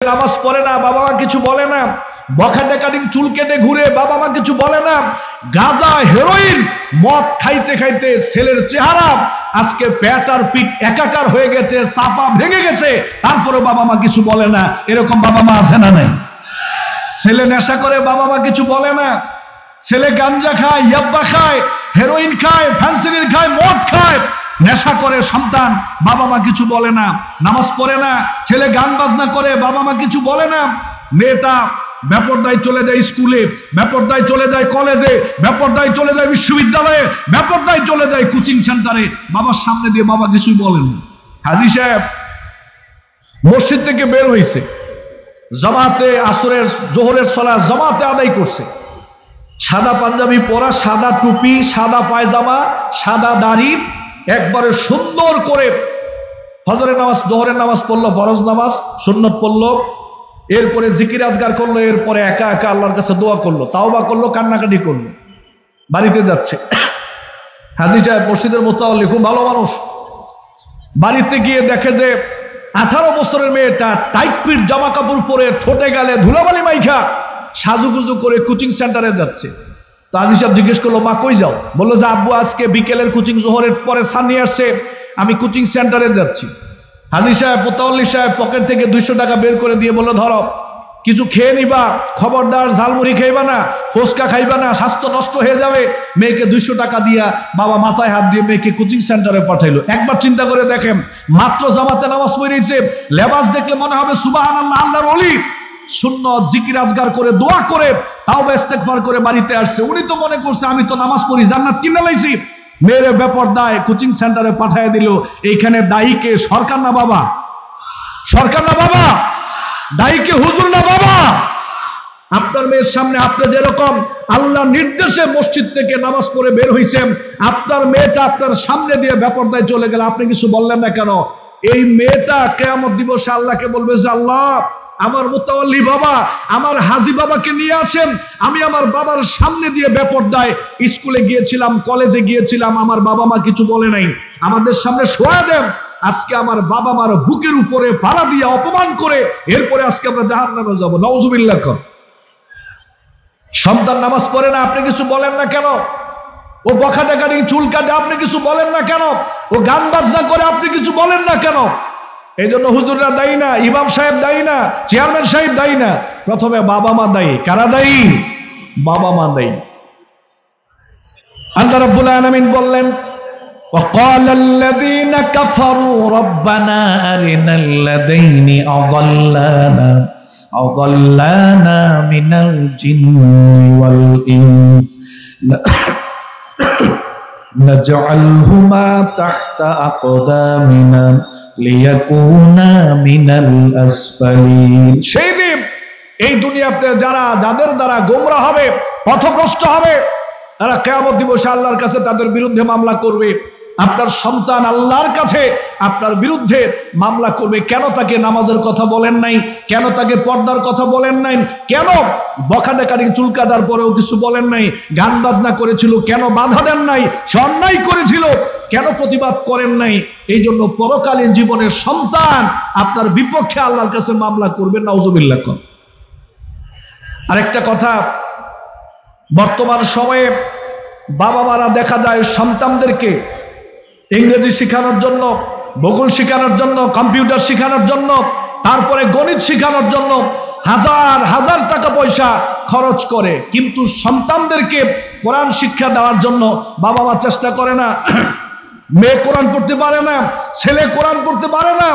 নামাজ পড়ে না, বাবা মা কিছু বলে না। বখাটে কাটিং চুল কেটে ঘুরে, বাবা মা কিছু বলে না। গাঁজা হেরোইন মদ খাইতে খাইতে ছেলের চেহারা আজকে পেট আর পিঠ একাকার হয়ে গেছে, চাপা ভেঙে গেছে, তারপরে বাবা মা কিছু বলে না। এরকম বাবা মা আছে না নাই? ছেলে নেশা করে, বাবা মা কিছু বলে না। ছেলে গাঞ্জা খায়, ইয়াব্বা খায়, হেরোইন খায়, ফ্যান্সিডিল খায়, মদ খায়, নেশা করে সন্তান, বাবা মা কিছু বলে না। নামাজ পড়ে না, ছেলে গান বাজনা করে, বাবা মা কিছু বলে না। মেয়েটা বেপরদায় চলে যায় স্কুলে, বেপরদায় চলে যায় কলেজে, বেপরদায় চলে যায় বিশ্ববিদ্যালয়ে, বেপরদায় চলে যায় কোচিং সেন্টারে, বাবার সামনে দিয়ে বাবা কিছুই বলেন না। হাজী সাহেব মসজিদ থেকে বের হয়েছে, জামাতে আসরের জোহরের সালাত জামাতে আদায় করছে, সাদা পাঞ্জাবি পরা, সাদা টুপি, সাদা পায়জামা, সাদা দাড়ি, একবারে সুন্দর করে ফজরের নামাজ জোহরের নামাজ পড়লো, ফরজ নামাজ সুন্নত পড়লো, এরপরে জিকির আজগার করলো, এরপরে একা একা আল্লাহর কাছে দোয়া করলো, তাওবা করলো, কান্নাকাটি করলো, বাড়িতে যাচ্ছে। হাজী সাহেব মসজিদের মুতাওয়াল্লি, খুব ভালো মানুষ। বাড়িতে গিয়ে দেখে যে 18 বছরের মেয়েটা টাইট ফিট জামা কাপড় পরে, ঠোঁটে গালে ধুলাবালি মাইখা সাজুগুজু করে কোচিং সেন্টারে যাচ্ছে। তো হাজী সাহেব জিজ্ঞেস করলো, মা কই যাও? বললো যে আব্বু আজকে বিকেলের কোচিং জোহরের পরে সানি আসছে, আমি কোচিং সেন্টারে যাচ্ছি। হাজী সাহেব মুতাওয়াল্লি সাহেব পকেট থেকে 200 টাকা বের করে দিয়ে বললো, ধরো, কিছু খেয়ে নিবা, খবরদার ঝালমুড়ি খাইবা না, ফুচকা খাইবা না, স্বাস্থ্য নষ্ট হয়ে যাবে। মেয়েকে 200 টাকা দিয়া বাবা মাথায় হাত দিয়ে মেয়েকে কোচিং সেন্টারে পাঠাইলো। একবার চিন্তা করে দেখেন, মাত্র জামাতে নামাজ পড়েছে, লেবাস দেখলে মনে হবে সুবহানাল্লাহ, আল্লাহর ওলি, সুন্নত জিকির আজগার করে দোয়া করে তাওবা ইস্তেগফার করে বাড়িতে আসছে। উনি তো মনে করছে আমি তো নামাজ পড়ি, জান্নাত কিনে লাইছি। মেয়ের বেপরদায় কোচিং সেন্টারে পাঠিয়ে দিল। এইখানে দায়ী কে? সরকার না বাবা? সরকার না বাবা? দায়ী কে? হুজুর না বাবা? আপনার মেয়ের সামনে আপনি যেরকম আল্লাহর নির্দেশে মসজিদ থেকে নামাজ পড়ে বের হইছেন, আপনার মেয়েটা আপনার সামনে দিয়ে বেপরদায় চলে গেল, আপনি কিছু বললেন না কেন? এই মেয়েটা কিয়ামত দিবসে আল্লাহকে বলবে যে আল্লাহ, আমার মুতাওয়াল্লি বাবা, আমার হাজী বাবাকে নিয়ে আসেন, আমি আমার বাবার সামনে দিয়ে বেপরদায় স্কুলে গিয়েছিলাম, কলেজে গিয়েছিলাম, আমার বাবা মা কিছু বলে নাই, আমাদের সামনে শোয়া দেন। আজকে আমার বাবা মার বুকের উপরে পাড়া দিয়ে অপমান করে এরপরে আজকে আমরা জাহান্নামে যাব। নাউজুবিল্লাহ। সন্তান নামাজ পড়ে না, আপনি কিছু বলেন না কেন? ও বখাটে কাটিং চুল কাটে, আপনি কিছু বলেন না কেন? ও গান বাজনা করে, আপনি কিছু বলেন না কেন? এই জন্য হুজুররা দায়ী না, ইমাম সাহেব দায়ী না, চেয়ারম্যান সাহেব দায়ী না, প্রথমে বাবা মা দায়ী। কারা দায়ী? বাবা মা দায়ী। আল্লাহ রাব্বুল আলামিন বললেন, وقال الذين كفروا ربنا أرنا الذين أضلانا من الجن والإنس نجعلهما تحت أقدامنا লিয়াকুনা মিনাল আসফালিন। সেই দিন এই দুনিয়াতে যাদের দ্বারা গোমরা হবে, পথভ্রষ্ট হবে, তারা কিয়ামত দিবসে আল্লাহর কাছে তাদের বিরুদ্ধে মামলা করবে। আপনার সন্তান আল্লাহর কাছে আপনার বিরুদ্ধে মামলা করবে, কেন তাকে নামাজের কথা বলেন নাই, কেন তাকে পর্দার কথা বলেন নাই, কেন বখাটে কাটিং চুল কাটার পরেও কিছু বলেন নাই, গান বাজনা করেছিল কেন বাধা দেন নাই, সে অন্যায় করেছিল কেন প্রতিবাদ করেন নাই। এই জন্য পরকালীন জীবনের সন্তান আপনার বিপক্ষে আল্লাহর কাছে মামলা করবেন। নাউজুবিল্লাহ। আরেকটা কথা, বর্তমান সময়ে বাবা মারা দেখা যায় সন্তানদেরকে ইংরেজি শেখানোর জন্য, ভূগোল শেখানোর জন্য, কম্পিউটার শেখানোর জন্য, তারপরে গণিত শেখানোর জন্য হাজার হাজার টাকা পয়সা খরচ করে, কিন্তু সন্তানদেরকে কোরআন শিক্ষা দেওয়ার জন্য বাবা মা চেষ্টা করে না। মেয়ে কোরআন পড়তে পারে না, ছেলে কোরআন পড়তে পারে না,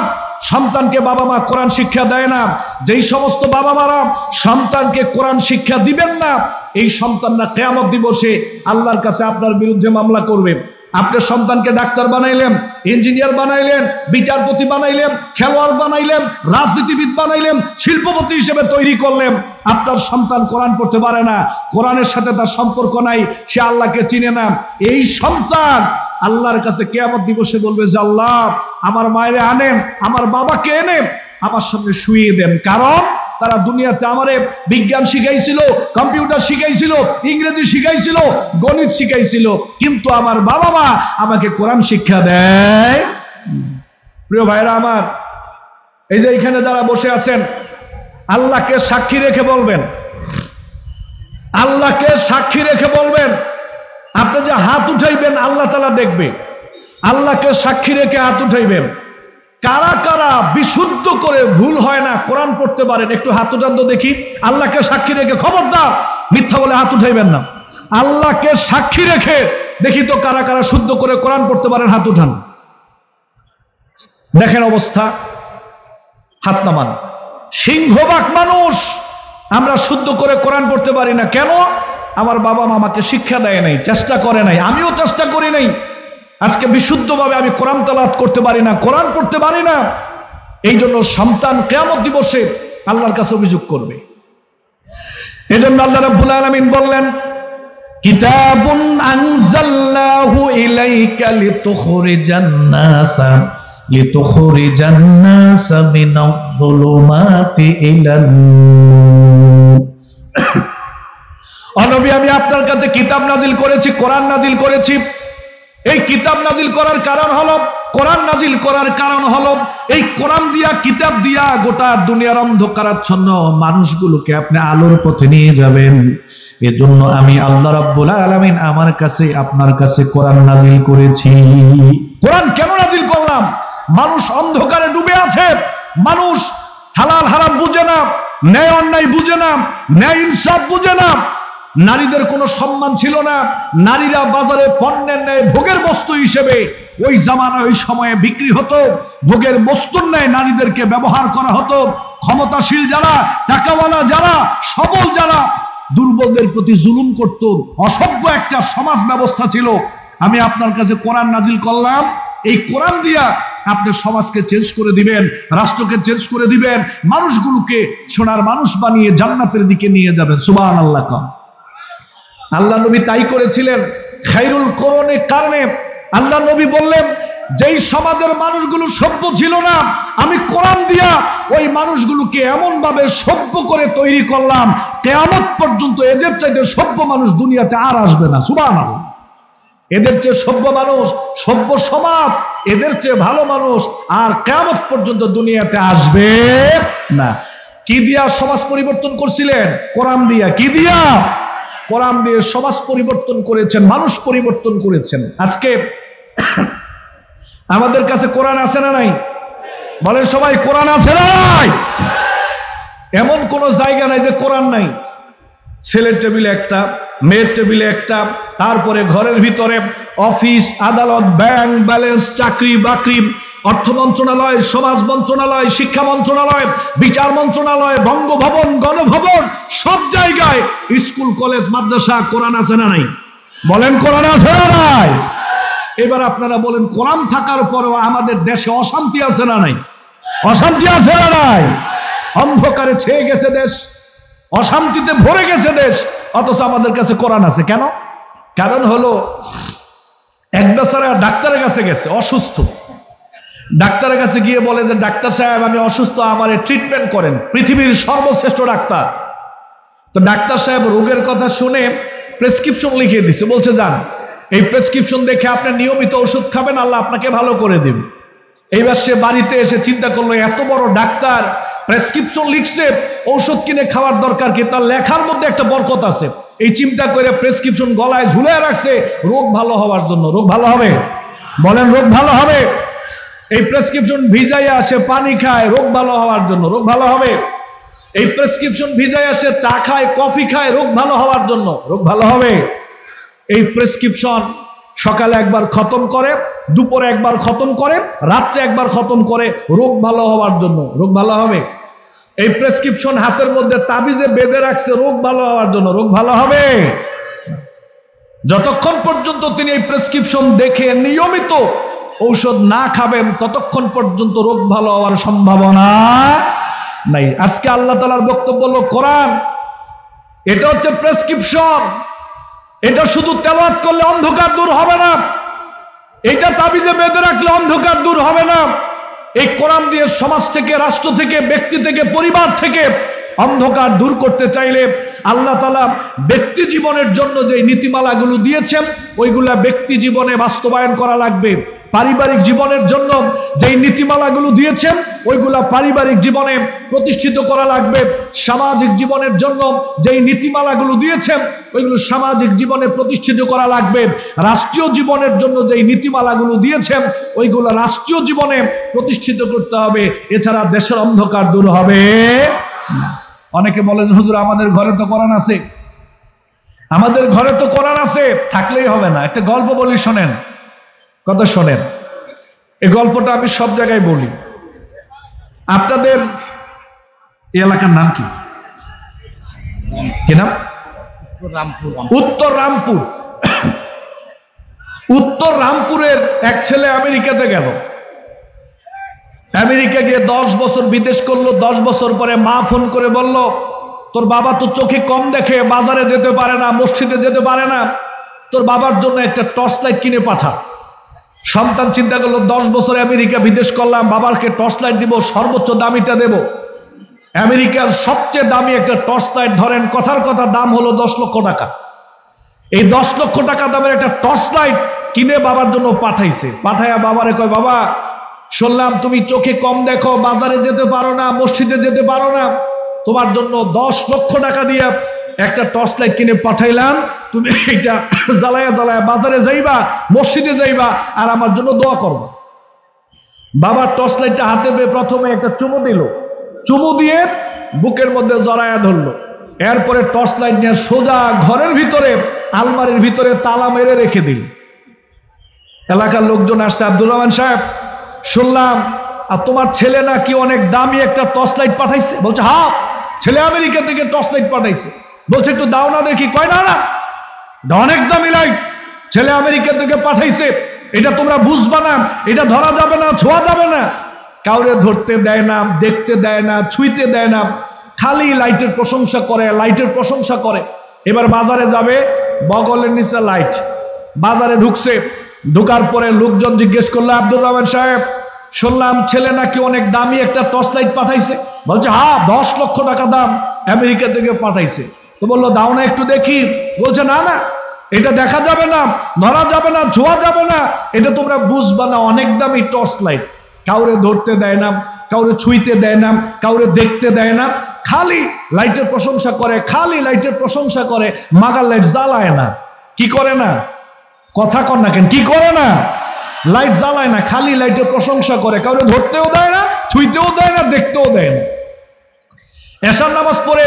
সন্তানকে বাবা মা কোরআন শিক্ষা দেয় না। যেই সমস্ত বাবা মারা সন্তানকে কোরআন শিক্ষা দিবেন না, এই সন্তানরা কিয়ামত দিবসে আল্লাহর কাছে আপনার বিরুদ্ধে মামলা করবে। আপনার সন্তানকে ডাক্তার বানাইলেন, ইঞ্জিনিয়ার বানাইলেন, বিচারপতি বানাইলেন, খেলোয়াড় বানাইলেন, রাজনীতিবিদ বানাইলেন, শিল্পপতি হিসেবে তৈরি করলেন, আপনার সন্তান কোরআন পড়তে পারে না, কোরআনের সাথে তার সম্পর্ক নাই, সে আল্লাহকে চিনে না। এই সন্তান আল্লাহর কাছে কিয়ামত দিবসে বলবে যে আল্লাহ, আমার মায়েরে আনেন, আমার বাবাকে এনে আমার সামনে শুইয়ে দেন, কারণ তারা দুনিয়াতে আমারে বিজ্ঞান শিখাইছিল, কম্পিউটার শিখাইছিল, ইংরেজি শিখাইছিল, গণিত শিখাইছিল, কিন্তু আমার বাবা মা আমাকে কোরআন শিক্ষা দেয়। প্রিয় ভাইরা আমার, এই যে এখানে যারা বসে আছেন, আল্লাহকে সাক্ষী রেখে বলবেন, আল্লাহকে সাক্ষী রেখে বলবেন। আপনি যে হাত উঠাইবেন আল্লাহ তাআলা দেখবে। আল্লাহকে সাক্ষী রেখে হাত উঠাইবেন। কারা কারা বিশুদ্ধ করে, ভুল হয় না, কোরআন পড়তে পারেন? একটু হাত উঠান তো দেখি। আল্লাহকে সাক্ষী রেখে, খবরদার মিথ্যা বলে হাত উঠাইবেন না। আল্লাহকে সাক্ষী রেখে দেখি তো কারা কারা শুদ্ধ করে কোরআন পড়তে পারেন, হাত উঠান। দেখেন অবস্থা, হাত নামান। সিংহভাগ মানুষ আমরা শুদ্ধ করে কোরআন পড়তে পারি না। কেন? আমার বাবা মা আমাকে শিক্ষা দেয় নাই, চেষ্টা করে নাই, আমিও চেষ্টা করি নাই। আজকে বিশুদ্ধভাবে আমি কোরআন তেলাওয়াত করতে পারি না, কোরআন পড়তে পারি না। এই জন্য সন্তান কিয়ামত দিবসে আল্লাহর কাছে অভিযোগ করবে। এজন্য আল্লাহ রাব্বুল আলামিন বললেন, কিতাবুন আনজালনাহু ইলাইকা লিতুখরিজান নাসা মিনাজ-যুলুমাতি ইলান নূর। ও নবী, আমি আপনার কাছে কিতাব নাজিল করেছি, কোরআন নাজিল করেছি। এই কিতাব নাজিল করার কারণ হলো, কোরআন নাজিল করার কারণ হলো, এই কোরআন দিয়া, কিতাব দিয়া গোটা দুনিয়ার অন্ধকারাচ্ছন্ন মানুষগুলোকে আপনি আলোর পথে নিয়ে যাবেন। এজন্য আমি আল্লাহ রাব্বুল আলামিন আমার কাছে, আপনার কাছে কোরআন নাজিল করেছি। কোরআন কেন নাজিল করলাম? মানুষ অন্ধকারে ডুবে আছে। মানুষ হালাল হারাম বুঝে না, ন্যায় অন্যায় বুঝে না, ন্যায় ইনসাফ বুঝে না। নারীদের কোনো সম্মান ছিল না। নারীরা বাজারে পণ্যের ন্যায় ভোগের বস্তু হিসেবে ওই জামানায়, ওই সময়ে বিক্রি হতো। ভোগের বস্তুর ন্যায় নারীদেরকে ব্যবহার করা হতো। ক্ষমতাশীল যারা, টাকাওয়ালা যারা, সবল যারা, দুর্বলদের প্রতি জুলুম করত। অসভ্য একটা সমাজ ব্যবস্থা ছিল। আমি আপনার কাছে কোরআন নাজিল করলাম। এই কোরআন দিয়া আপনি সমাজকে চেঞ্জ করে দিবেন, রাষ্ট্রকে চেঞ্জ করে দিবেন, মানুষগুলোকে সোনার মানুষ বানিয়ে জান্নাতের দিকে নিয়ে যাবেন। সুবহানাল্লাহ। আল্লাহ নবী তাই করেছিলেন। খায়রুল কুরুনে কারণে আল্লাহ নবী বললেন, যেই সমাজের মানুষগুলো সভ্য ছিল না, আমি কোরআন দিয়া ওই মানুষগুলোকে এমন ভাবে সভ্য করে তৈরি করলাম, কিয়ামত পর্যন্ত এদের চাইতে সভ্য মানুষ দুনিয়াতে আর আসবে না। সুবহানাল্লাহ। এদের চেয়ে সভ্য মানুষ, সভ্য সমাজ, এদের চেয়ে ভালো মানুষ আর কিয়ামত পর্যন্ত দুনিয়াতে আসবে না। কি দিয়া সমাজ পরিবর্তন করছিলেন? কোরআন দিয়া। কি দিয়া? কোরআন দিয়ে সমাজ পরিবর্তন করেছেন, মানুষ পরিবর্তন করেছেন। আজকে আমাদের কাছে কোরআন আছে না নাই? বলেন সবাই, কোরআন আছে না নাই? এমন কোন জায়গা নাই যে কোরআন নাই। ছেলের টেবিলে একটা, মেয়ের টেবিলে একটা, তারপরে ঘরের ভিতরে অফিস, আদালত, ব্যাংক ব্যালেন্স, চাকরি বাকরি, অর্থ মন্ত্রণালয়, সমাজ মন্ত্রণালয়, শিক্ষা মন্ত্রণালয়, বিচার মন্ত্রণালয়, বঙ্গভবন, গণভবন, সব জায়গায় স্কুল, কলেজ, মাদ্রাসা, কোরআন আছে না নাই? বলেন কোরআন আছে না নাই? এবার আপনারা বলেন, কোরআন থাকার পরেও আমাদের দেশে অশান্তি আছে না নাই? অশান্তি আছে না নাই? অন্ধকারে ছেয়ে গেছে দেশ, অশান্তিতে ভরে গেছে দেশ, অথচ আমাদের কাছে কোরআন আছে। কেন? কারণ হলো, এক বেচারা ডাক্তারের কাছে গেছে, অসুস্থ। ডাক্তারের কাছে গিয়ে বলে যে, ডাক্তার সাহেব আমি অসুস্থ, আমার ট্রিটমেন্ট করেন। পৃথিবীর সর্বশ্রেষ্ঠ ডাক্তার। তো ডাক্তার সাহেব রোগের কথা শুনে প্রেসক্রিপশন লিখে দিছে, বলছে যান, এই প্রেসক্রিপশন দেখে আপনি নিয়মিত ওষুধ খাবেন, আল্লাহ আপনাকে ভালো করে দেবে। এইবার সে বাড়িতে এসে চিন্তা করলো, এত বড় ডাক্তার প্রেসক্রিপশন লিখছে, ঔষধ কিনে খাওয়ার দরকার কি? তার লেখার মধ্যে একটা বরকত আছে। এই চিন্তা করে প্রেসক্রিপশন গলায় ঝুলে রাখছে রোগ ভালো হওয়ার জন্য। রোগ ভালো হবে? বলেন রোগ ভালো হবে? এই প্রেসক্রিপশন ভিজাইয়া সে পানি খায় রোগ ভালো হওয়ার জন্য। রোগ ভালো হবে? এই প্রেসক্রিপশন ভিজাইয়া সে চা খায়, কফি খায় রোগ ভালো হওয়ার জন্য। রোগ ভালো হবে? এই প্রেসক্রিপশন সকালে একবার খতম করে, দুপুরে একবার খতম করে, রাত্রে একবার খতম করে রোগ ভালো হওয়ার জন্য। রোগ ভালো হবে? এই প্রেসক্রিপশন হাতের মধ্যে তাবিজে বেঁধে রাখছে রোগ ভালো হওয়ার জন্য। রোগ ভালো হবে? যতক্ষণ পর্যন্ত তিনি এই প্রেসক্রিপশন দেখে নিয়মিত ঔষধ না খাবেন, ততক্ষণ পর্যন্ত রোগ ভালো হওয়ার সম্ভাবনা নাই। আজকে আল্লাহ তাআলার বক্তব্য হলো কোরআন। এটা হচ্ছে প্রেসক্রিপশন। এটা শুধু তেলাওয়াত করলে অন্ধকার দূর হবে না, এটা তাবিজে বেঁধে রাখলে অন্ধকার দূর হবে না। এই কোরআন দিয়ে সমাজ থেকে, রাষ্ট্র থেকে, ব্যক্তি থেকে, পরিবার থেকে অন্ধকার দূর করতে চাইলে আল্লাহ তাআলা ব্যক্তি জীবনের জন্য যে নীতিমালাগুলো দিয়েছেন, ওইগুলা ব্যক্তি জীবনে বাস্তবায়ন করা লাগবে। পারিবারিক জীবনের জন্য যেই নীতিমালাগুলো দিয়েছেন ওইগুলা পারিবারিক জীবনে প্রতিষ্ঠিত করা লাগবে। সামাজিক জীবনের জন্য যেই নীতিমালাগুলো দিয়েছেন ওইগুলো সামাজিক জীবনে প্রতিষ্ঠিত করা লাগবে। রাষ্ট্রীয় জীবনের জন্য যেই নীতিমালাগুলো দিয়েছেন ওইগুলো রাষ্ট্রীয় জীবনে প্রতিষ্ঠিত করতে হবে, এছাড়া দেশের অন্ধকার দূর হবে না। অনেকে বলেন হুজুর আমাদের ঘরে তো কোরআন আছে, আমাদের ঘরে তো কোরআন আছে, থাকলেই হবে না। একটা গল্প বলি, শোনেন, কথা শোনেন। এই গল্পটা আমি সব জায়গায় বলি। আপনাদের এই এলাকার নাম কি? কি নাম? উত্তর রামপুর। উত্তর রামপুরের এক ছেলে আমেরিকাতে গেল। আমেরিকা গিয়ে 10 বছর বিদেশ করলো। 10 বছর পরে মা ফোন করে বলল, তোর বাবা তো চোখে কম দেখে, বাজারে যেতে পারে না, মসজিদে যেতে পারে না, তোর বাবার জন্য একটা টর্চ লাইট কিনে পাঠা। সন্তান চিন্তা করলো 10 বছর আমেরিকা বিদেশ করলাম, বাবাকে টর্চ লাইট দিব, সর্বোচ্চ দামিটা দেব। আমেরিকার সবচেয়ে দামি একটা টর্চ লাইট, ধরেন কথার কথা দাম হলো 10 লক্ষ টাকা। এই 10 লক্ষ টাকা দামের একটা টর্চ লাইট কিনে বাবার জন্য পাঠাইছে। পাঠাইয়া বাবারে কয়, বাবা শুনলাম তুমি চোখে কম দেখো, বাজারে যেতে পারো না, মসজিদে যেতে পারো না, তোমার জন্য 10 লক্ষ টাকা দিয়ে একটা টর্চ লাইট কিনে পাঠাইলাম, তুমি এটা জ্বালায়া জ্বালায়া বাজারে যাইবা, মসজিদে যাইবা, আর আমার জন্য দোয়া করবা। বাবার টর্চ লাইটটা হাতে পেয়ে প্রথমে একটা চুমু দিল, চুমু দিয়ে বুকের মধ্যে জড়ায়া ধরলো। এরপরে টর্চ লাইট নিয়ে সোজা ঘরের ভিতরে আলমারির ভিতরে তালা মেরে রেখে দিল। এলাকার লোকজন আসছে, আব্দুর রহমান সাহেব শুনলাম আর তোমার ছেলে নাকি অনেক দামি একটা টর্চ লাইট পাঠাইছে। বলছে হ্যাঁ, ছেলে আমেরিকা থেকে টর্চ লাইট পাঠাইছে। বলছে একটু দাও না দেখি। কয় না না, অনেক দামি লাইট ছেলে আমেরিকা থেকে পাঠাইছে, এটা তোমরা বুঝবা না, এটা ধরা যাবে না, ছোঁয়া যাবে না। কাউরে ধরতে দেয় না, দেখতে দেয় না, ছুঁইতে দেয় না, খালি লাইটের প্রশংসা করে, লাইটের প্রশংসা করে। এবার বাজারে যাবে, বগলের নিচে লাইট। বাজারে ঢুকছে, ঢুকার পরে লোকজন জিজ্ঞেস করলো, আব্দুর রহমান সাহেব শুনলাম ছেলে নাকি অনেক দামি একটা টর্চ লাইট পাঠাইছে। বলছে হ্যাঁ, 10 লক্ষ টাকা দাম, আমেরিকা থেকে পাঠাইছে। তো বললো দাও না একটু দেখি। বলছে না না, এটা দেখা যাবে না, ধরা যাবে না, ছোঁয়া যাবে না, এটা তোমরা বুঝবা না, অনেক দামি টর্চ লাইট। কাউরে ধরতে দেয় না, কাউরে ছুঁইতে দেয় না, কাউরে দেখতে দেয় না, খালি লাইটের প্রশংসা করে, খালি লাইটের প্রশংসা করে। মাগার লাইট জ্বালায় না। কি করে না? কথা কর না কেন? কি করে না? লাইট জ্বালায় না, খালি লাইটের প্রশংসা করে। কাউরে ধরতেও দেয় না, ছুঁইতেও দেয় না, দেখতেও দেয় না। এশার নামাজ পড়ে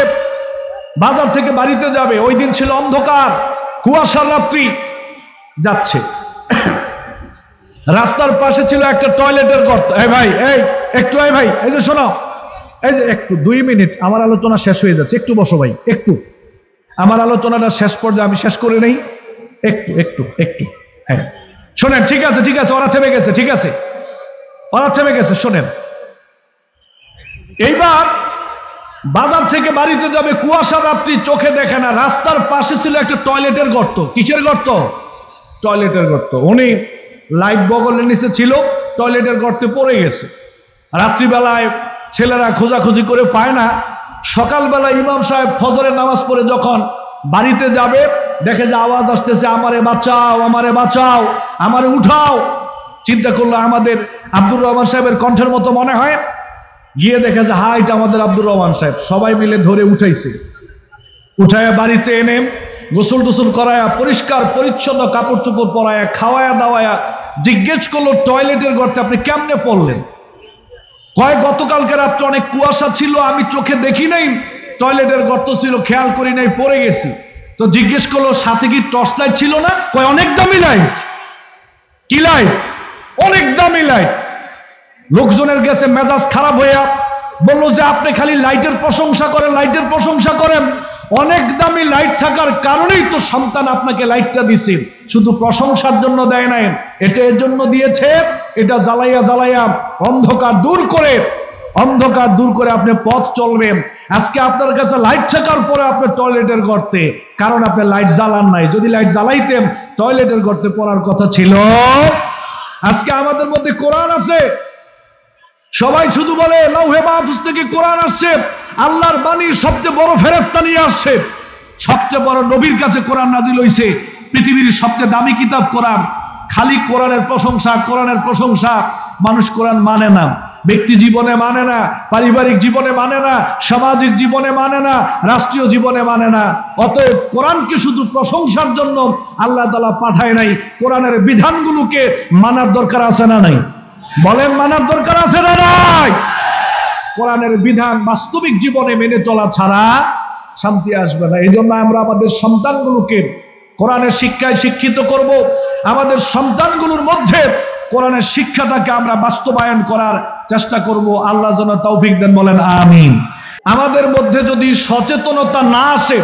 বাজার থেকে বাড়িতে যাবে। ওই দিন ছিল অন্ধকার, কুয়াশার রাত্রি। যাচ্ছে, রাস্তার পাশে ছিল একটা টয়লেটের গর্ত। এই ভাই, এই একটু, এই ভাই, এই যে শোনো, এই যে একটু 2 মিনিট, আমার আলোচনা শেষ হয়ে যাচ্ছে, একটু বসো ভাই, একটু আমার আলোচনাটা শেষ পর্যায়ে আমি শেষ করে নেই, একটু একটু একটু। হ্যাঁ শোনেন, ঠিক আছে ঠিক আছে, ওরা থেমে গেছে, ঠিক আছে, ওরা থেমে গেছে। শোনেন, এইবার বাজার থেকে বাড়িতে যাবে, কুয়াশা রাত্রি, চোখে দেখে না। রাস্তার পাশে ছিল একটা টয়লেটের গর্ত। কিসের গর্ত? টয়লেটের গর্ত। উনি লাইট বগলের নিচে ছিল, টয়লেটের গর্তে পড়ে গেছে। রাত্রিবেলায় ছেলেরা খোঁজাখুঁজি করে পায় না। সকালবেলা ইমাম সাহেব ফজরের নামাজ পড়ে যখন বাড়িতে যাবে, দেখে যে আওয়াজ আসতেছে, আমারে বাঁচাও, আমারে বাঁচাও, আমারে উঠাও। চিন্তা করলো আমাদের আব্দুর রহমান সাহেবের কণ্ঠের মতো মনে হয়। গিয়ে দেখে যে হ্যাঁ, এটা আমাদের আব্দুর রহমান সাহেব। সবাই মিলে ধরে উঠাইছে। উঠায়া বাড়িতে এনে গোসল টোসল করায়া, পরিষ্কার পরিচ্ছন্ন কাপড় চোপড় পরায়া, খাওয়ায়া দাওয়ায়া জিজ্ঞেস করলো, টয়লেটের গর্তে আপনি কেমনে পড়লেন? কয় গতকালকে রাত্রে অনেক কুয়াশা ছিল, আমি চোখে দেখি নাই, টয়লেটের গর্ত ছিল, খেয়াল করি নাই, পড়ে গেছি। তো জিজ্ঞেস করলো সাথে কি টর্চ লাইট ছিল না? কয় অনেক দামি লাইট। কি লাইট? অনেক দামি লাইট। লোকজনের কাছে মেজাজ খারাপ হইয়া বলল যে আপনি খালি লাইটের প্রশংসা করেন, লাইটের প্রশংসা করেন, অনেক দামি লাইট থাকার কারণেই তো সন্তান আপনাকে লাইটটা দিছে, শুধু প্রশংসার জন্য দেয় নাই, এটা এর জন্য দিয়েছে, এটা জ্বালাইয়া জ্বালাইয়া অন্ধকার দূর করে, অন্ধকার দূর করে আপনি পথ চলবেন। আজকে আপনার কাছে লাইট থাকার পরে আপনি টয়লেটের গর্তে, কারণ আপনি লাইট জ্বালান নাই। যদি লাইট জ্বালাইতেন টয়লেটের গর্তে পড়ার কথা ছিল। আজকে আমাদের মধ্যে কোরআন আছে, সবাই শুধু বলে লাউহে মাহফুজ থেকে কোরআন আসছে, আল্লাহর বাণী সবচেয়ে বড় ফেরেশতা নিয়ে আসছে, সবচেয়ে বড় নবীর কাছে কোরআন নাজিল হইছে, পৃথিবীর সবচেয়ে দামি কিতাব কোরআন। খালি কোরআনের প্রশংসা, কোরআনের প্রশংসা। মানুষ কোরআন মানে না, ব্যক্তি জীবনে মানে না, পারিবারিক জীবনে মানে না, সামাজিক জীবনে মানে না, রাষ্ট্রীয় জীবনে মানে না। অতএব কোরআনকে শুধু প্রশংসার জন্য আল্লাহ তাআলা পাঠায় নাই, কোরআনের বিধানগুলোকে মানার দরকার আছে না নাই? বলেন, মানার দরকার আছে না নাই? কোরআনের বিধান বাস্তবিক জীবনে মেনে চলা ছাড়া শান্তি আসবে না। এই জন্য আমরা আমাদের সন্তানগুলোকে কোরআনের শিক্ষায় শিক্ষিত করব। আমাদের সন্তানগুলোর মধ্যে কোরআনের শিক্ষাটাকে আমরা বাস্তবায়ন করার চেষ্টা করব। আল্লাহ যেন তৌফিক দেন, বলেন আমিন। আমাদের মধ্যে যদি সচেতনতা না আসে,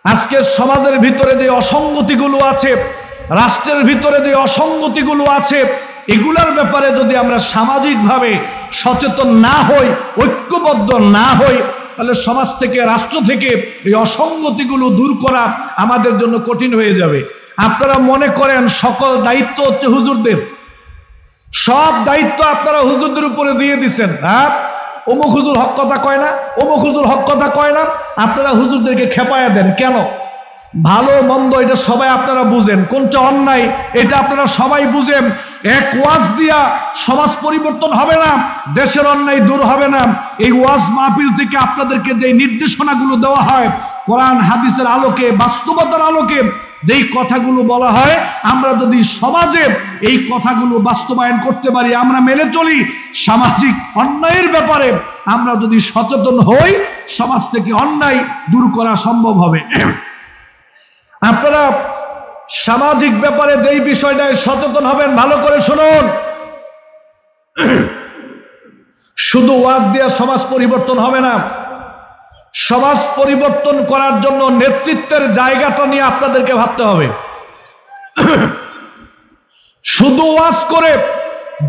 আজকে সমাজের ভিতরে যে অসঙ্গতিগুলো আছে, রাষ্ট্রের ভিতরে যে অসঙ্গতিগুলো আছে, এগুলার ব্যাপারে যদি আমরা সামাজিকভাবে সচেতন না হই, ঐক্যবদ্ধ না হই, তাহলে সমাজ থেকে, রাষ্ট্র থেকে এই অসঙ্গতিগুলো দূর করা আমাদের জন্য কঠিন হয়ে যাবে। আপনারা মনে করেন সকল দায়িত্ব হচ্ছে হুজুরদের, সব দায়িত্ব আপনারা হুজুরদের উপরে দিয়ে দিচ্ছেন। হ্যাঁ, অমুক হুজুর হক কথা কয় না, অমুক হুজুর হক কথা কয় না, আপনারা হুজুরদেরকে খেপায়া দেন কেন? ভালো মন্দ এটা সবাই আপনারা বুঝেন, কোনটা অন্যায় এটা আপনারা সবাই বুঝেন। এক ওয়াজ দিয়া সমাজ পরিবর্তন হবে না, দেশের অন্যায় দূর হবে না। এই ওয়াজ মাহফিল থেকে আপনাদেরকে যে নির্দেশনাগুলো দেওয়া হয়, কোরআন হাদিসের আলোকে, বাস্তবতার আলোকে যেই কথাগুলো বলা হয়, আমরা যদি সমাজে এই কথাগুলো বাস্তবায়ন করতে পারি, আমরা মেনে চলি, সামাজিক অন্যায়ের ব্যাপারে আমরা যদি সচেতন হই, সমাজ থেকে অন্যায় দূর করা সম্ভব হবে। আপনারা সামাজিক ব্যাপারে যেই বিষয়টায় সচেতন হবেন, ভালো করে শুনুন। শুধু ওয়াজ দিয়ে সমাজ পরিবর্তন হবে না। সমাজ পরিবর্তন করার জন্য নেতৃত্বের জায়গাটা নিয়ে আপনাদেরকে ভাবতে হবে। শুধু ওয়াজ করে,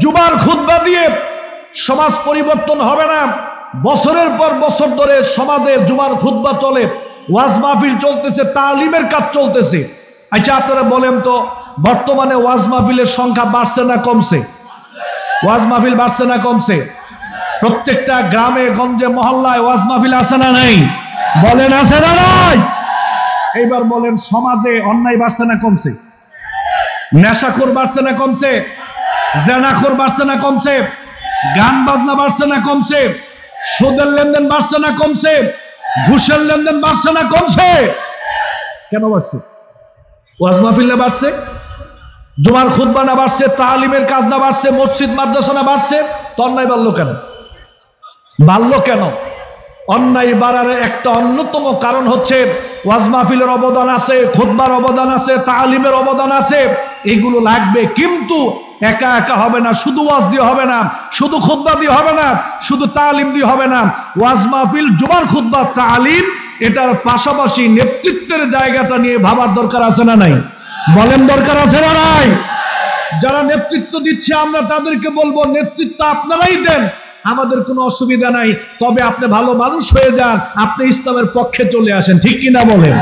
জুমার খুতবা দিয়ে সমাজ পরিবর্তন হবে না। বছরের পর বছর ধরে সমাজে জুমার খুতবা চলে, ওয়াজ মাহফিল চলতেছে, তালিমের কাজ চলতেছে। আচ্ছা, আপনারা বলেন তো, বর্তমানে ওয়াজ মাহফিলের সংখ্যা বাড়ছে না কমছে? ওয়াজ মাহফিল বাড়ছে না কমছে? প্রত্যেকটা গ্রামে গঞ্জে মহল্লায় ওয়াজ মাহফিল আছে না নাই? বলেন, আছে না নাই? এইবার বলেন, সমাজে অন্যায় বাড়ছে না কমছে? নেশাখোর বাড়ছে না কমছে? জেনাখোর বাড়ছে না কমছে? গান বাজনা বাড়ছে না কমছে? সুদের লেনদেন বাড়ছে না কমছে? ঘুষের লেনদেন বাড়ছে না কমছে? কেন বাড়ছে? ওয়াজ মাহফিল না বাড়ছে? জুমার খুতবা না বাড়ছে? তালিমের কাজ না বাড়ছে? মসজিদ মাদ্রাসা না বাড়ছে? তো অন্যায় বাড়লো কেন? বাড়লো কেন? অন্যায় বাড়ার একটা অন্যতম কারণ হচ্ছে ওয়াজ মাহফিলের অবদান আছে, খুতবার অবদান আছে, তালিমের অবদান আছে, এগুলো লাগবে। কিন্তু একা একা হবে না, শুধু ওয়াজ দিয়ে হবে না, শুধু খুতবা দিয়ে হবে না, শুধু তালিম দিয়ে হবে না। ওয়াজ মাহফিল, জুমার খুতবা, তালিম, এটার পাশাপাশি নেতৃত্বের জায়গাটা নিয়ে ভাবার দরকার আছে না নাই? বলেন, দরকার আছে না নাই? যারা নেতৃত্ব দিচ্ছে আমরা তাদেরকে বলবো, নেতৃত্ব আপনারাই দেন, আমাদের কোনো অসুবিধা নাই, তবে আপনি ভালো মানুষ হয়ে যান, আপনি ইসলামের পক্ষে চলে আসেন, ঠিক কিনা বলেন?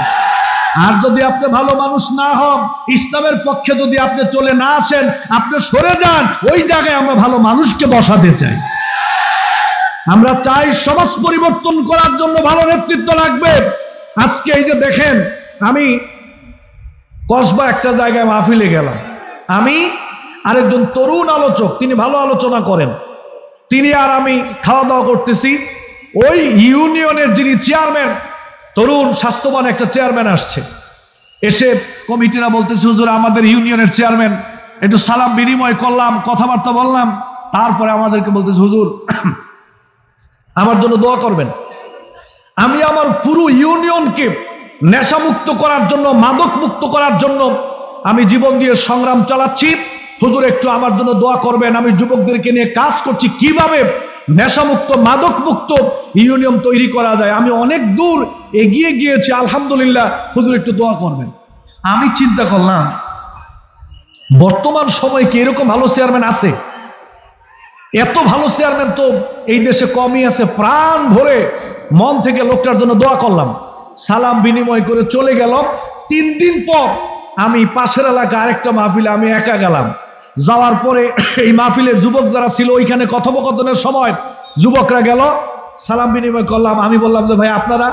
আর যদি আপনি ভালো মানুষ না হন, ইসলামের পক্ষে যদি আপনি চলে না আসেন, আপনি সরে যান, ওই জায়গায় আমরা ভালো মানুষকে বসাতে চাই। আমরা চাই সমাজ পরিবর্তন করার জন্য ভালো নেতৃত্ব লাগবে। আজকে এই যে দেখেন, আমি কসবা একটা জায়গায় মাহফিলে গেলাম, আমি আরেকজন তরুণ আলোচক, তিনি ভালো আলোচনা করেন, তিনি আর আমি খাওয়া দাওয়া করতেছি। ওই ইউনিয়নের যিনি চেয়ারম্যান, তরুণ স্বাস্থ্যবান একটা চেয়ারম্যান আসছে, এসে কমিটিরা বলতেছে, হুজুর আমাদের ইউনিয়নের চেয়ারম্যান, একটু সালাম বিনিময় করলাম, কথাবার্তা বললাম, তারপরে আমাদেরকে বলতেছে, হুজুর আমার জন্য দোয়া করবেন। আমি আমার পুরো ইউনিয়নকে নেশামুক্ত করার জন্য, মাদক মুক্ত করার জন্য আমি জীবন দিয়ে সংগ্রাম চালাচ্ছি, হুজুর একটু আমার জন্য দোয়া করবেন। আমি যুবকদেরকে নিয়ে কাজ করছি কিভাবে নেশামুক্ত, মাদক মুক্ত ইউনিয়ন তৈরি করা যায়। আমি অনেক দূর এগিয়ে গিয়েছি আলহামদুলিল্লাহ, হুজুর একটু দোয়া করবেন। আমি চিন্তা করলাম, বর্তমান সময় কি এরকম ভালো চেয়ারম্যান আছে? এত ভালো চেয়ারম্যান তো এই দেশে কমই আছে। প্রাণ ভরে মন থেকে লোকটার জন্য দোয়া করলাম, সালাম বিনিময় করে চলে গেলাম। 3 দিন পর আমি পাশের এলাকা আরেকটা মাহফিলে আমি একা গেলাম। যাওয়ার পরে এই মাহফিলের যুবক যারা ছিল, ওইখানে কথোপকথনের সময় যুবকরা গেল, সালাম বিনিময় করলাম। আমি বললাম যে ভাই আপনারা?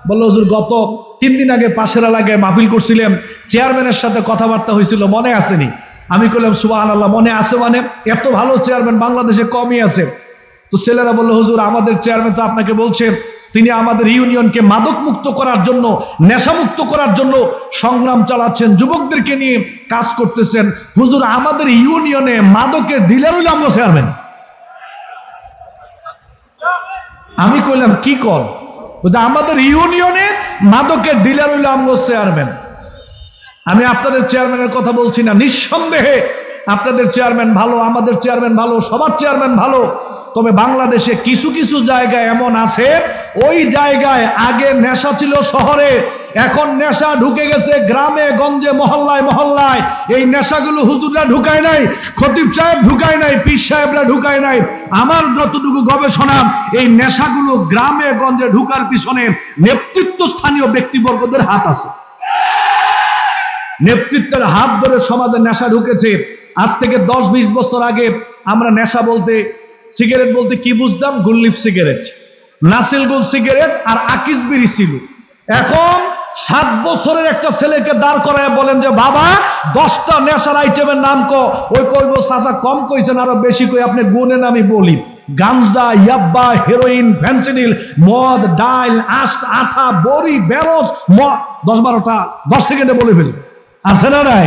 বললো হুজুর গত 3 দিন আগে পাশের এলাকায় মাহফিল করছিলেন, চেয়ারম্যানের সাথে কথাবার্তা হয়েছিল, মনে আসেনি? আমি বললাম সুবহানাল্লাহ, মনে আছে মানে? এত ভালো চেয়ারম্যান বাংলাদেশে কমই আছে। তো ছেলেরা বলল, হুজুর আমাদের চেয়ারম্যান তো আপনাকে বলছে তিনি আমাদের ইউনিয়নকে মাদক মুক্ত করার জন্য, নেশা মুক্ত করার জন্য সংগ্রাম চালাচ্ছেন, যুবকদেরকে নিয়ে কাজ করতেছেন। হুজুর আমাদের ইউনিয়নে মাদকের ডিলার হইল আমরা চেয়ারম্যান। আমি কইলাম কি কর? আমাদের ইউনিয়নে মাদকের ডিলার হইল আমরা চেয়ারম্যান। আমি আপনাদের চেয়ারম্যানের কথা বলছি না, নিঃসন্দেহে আপনাদের চেয়ারম্যান ভালো, আমাদের চেয়ারম্যান ভালো, সবার চেয়ারম্যান ভালো। তবে বাংলাদেশে কিছু কিছু জায়গায় এমন আছে, ওই জায়গায় আগে নেশা ছিল শহরে, এখন নেশা ঢুকে গেছে গ্রামে গঞ্জে, মহল্লায় মহল্লায়। এই নেশাগুলো হুজুররা ঢুকায় নাই, খতিব সাহেব ঢুকায় নাই, পীর সাহেবরা ঢুকায় নাই। আমার যতটুকু গবেষণা, এই নেশাগুলো গ্রামে গঞ্জে ঢুকার পিছনে নেতৃত্ব স্থানীয় ব্যক্তিবর্গদের হাত আছে। নেতৃত্বের হাত ধরে সমাজে নেশা ঢুকেছে। আজ থেকে 10-20 বছর আগে আমরা নেশা বলতে, সিগারেট বলতে কি বুঝতাম? গুললিফ সিগারেট, নাসিল গুল সিগারেট আর আকিস বিড়ি ছিল। এখন 7 বছরের একটা ছেলেকে দাঁড় করায় বলেন যে বাবা 10টা নেশার আইটেমের নাম ওই কইব চাচা কম কইছেন, আরো বেশি কই, আপনি গুনেন আমি বলি। গাঞ্জা, ইয়াব্বা, হেরোইন, ফেন্সিডিল, মদ, ডাইল, আঠা, বড়ি, বেরোজ, 10-12টা 10 সেকেন্ডে বলে ফেলি। আছে না নাই?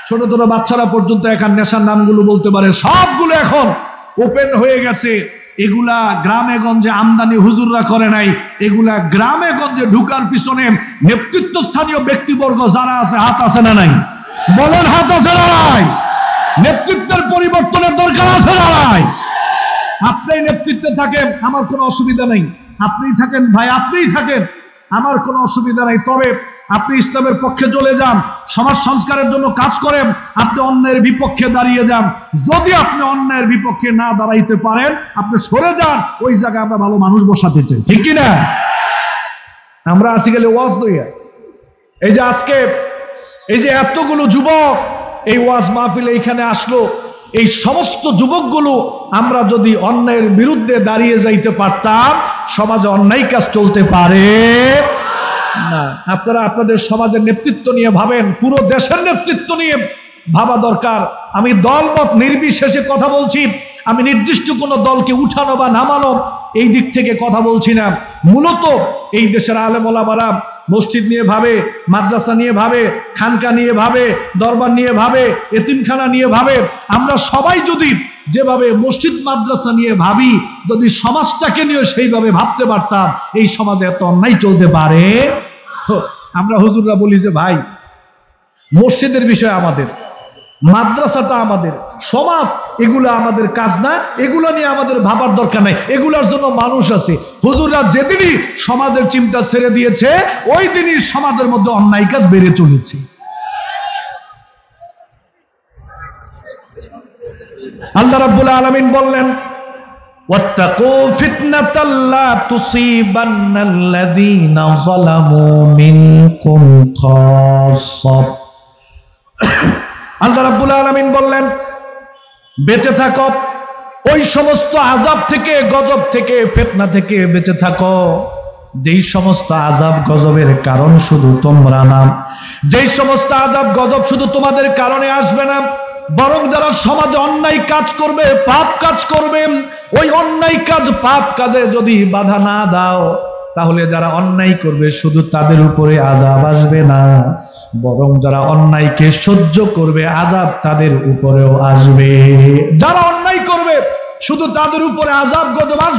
ছোট ছোট বাচ্চারা পর্যন্ত এখন নেশার নামগুলো বলতে পারে। সবগুলো এখন ওপেন হয়ে গেছে। এগুলা গ্রামে গঞ্জে আমদানি হুজুররা করে নাই, এগুলা গ্রামে গঞ্জে ঢুকার পিছনে নেতৃত্ব স্থানীয় ব্যক্তিবর্গ যারা আছে, হাত আছে না নাই? বলেন হাত আছে না নাই? নেতৃত্বের পরিবর্তনের দরকার আছে না নাই? আপনি নেতৃত্বে থাকেন, আমার কোনো অসুবিধা নেই। আপনিই থাকেন ভাই, আপনিই থাকেন, আমার কোনো অসুবিধা নেই। তবে আপনি ইসলামের পক্ষে চলে যান, সমাজ সংস্কারের জন্য কাজ করেন, আপনি অন্যায়ের বিপক্ষে দাঁড়িয়ে যান। যদি আপনি অন্যায়ের বিপক্ষে না দাঁড়াইতে পারেন, আপনি সরে যান, ওই জায়গায় আমরা ভালো মানুষ বসাতে চাই, ঠিক কিনা? আমরা আসি গেলে ওয়াজ দইয়া। এই যে আজকে এই যে এতগুলো যুবক এই ওয়াজ মাহফিলে এইখানে আসলো, এই সমস্ত যুবকগুলো আমরা যদি অন্যায়ের বিরুদ্ধে দাঁড়িয়ে যাইতে পারতাম, সমাজে অন্যায় কাজ চলতে পারে না। আপনারা আপনাদের সমাজের নেতৃত্ব নিয়ে ভাবেন, পুরো দেশের নেতৃত্ব নিয়ে ভাবা দরকার। আমি দলমত নির্বিশেষে কথা বলছি, আমি নির্দিষ্ট কোন দলকে উঠানো বা নামানো এই দিক থেকে কথা বলছি না। মূলত এই দেশের আলেম ওলামারা মসজিদ নিয়ে ভাবে, মাদ্রাসা নিয়ে ভাবে, খানকা নিয়ে ভাবে, দরবার নিয়ে ভাবে, এতিমখানা নিয়ে ভাবে। আমরা সবাই যদি যেভাবে মসজিদ মাদ্রাসা নিয়ে ভাবি, যদি সমাজটাকে নিয়ে সেইভাবে ভাবতে পারতাম, এই সমাজে এত অন্যায় চলতে পারে। আমরা হুজুররা বলি যে ভাই মসজিদের বিষয় আমাদের, মাদ্রাসাটা আমাদের, সমাজ এগুলো আমাদের কাজ না, এগুলো নিয়ে আমাদের ভাবার দরকার নাই, এগুলোর জন্য মানুষ আছে। হুজুররা যেদিনই সমাজের চিন্তা ছেড়ে দিয়েছে, ওই দিনই সমাজের মধ্যে অন্যায় কাজ বেড়ে চলেছে। আল্লাহ রাব্বুল আলামিন বললেন, ওয়াত্তাকু ফিতনাতাল লা তুসিবান্নাল্লাযীনা যালামু মিনকুম খাসসা। আল্লাহ রাব্বুল আলামিন বললেন, বেঁচে থাকো ওই সমস্ত আযাব থেকে, গজব থেকে, ফিতনা থেকে বেঁচে থাকো যেই সমস্ত আযাব গজবের কারণ শুধু তোমরা না, যেই সমস্ত আযাব গজব শুধু তোমাদের কারণে আসবে না, বরং যারা সমাজে অন্যায় কাজ করবে, পাপ কাজ করবে, ওই অন্যায় কাজ, পাপ কাজে যদি বাধা না দাও, তাহলে যারা অন্যায় করবে শুধু তাদের উপরে আযাব আসবে না, বরং যারা অন্যায়কে সহ্য করবে আযাব তাদের উপরেও আসবে। যারা অন্যায় করবে শুধু তাদের উপরে আযাব গজব আসবে।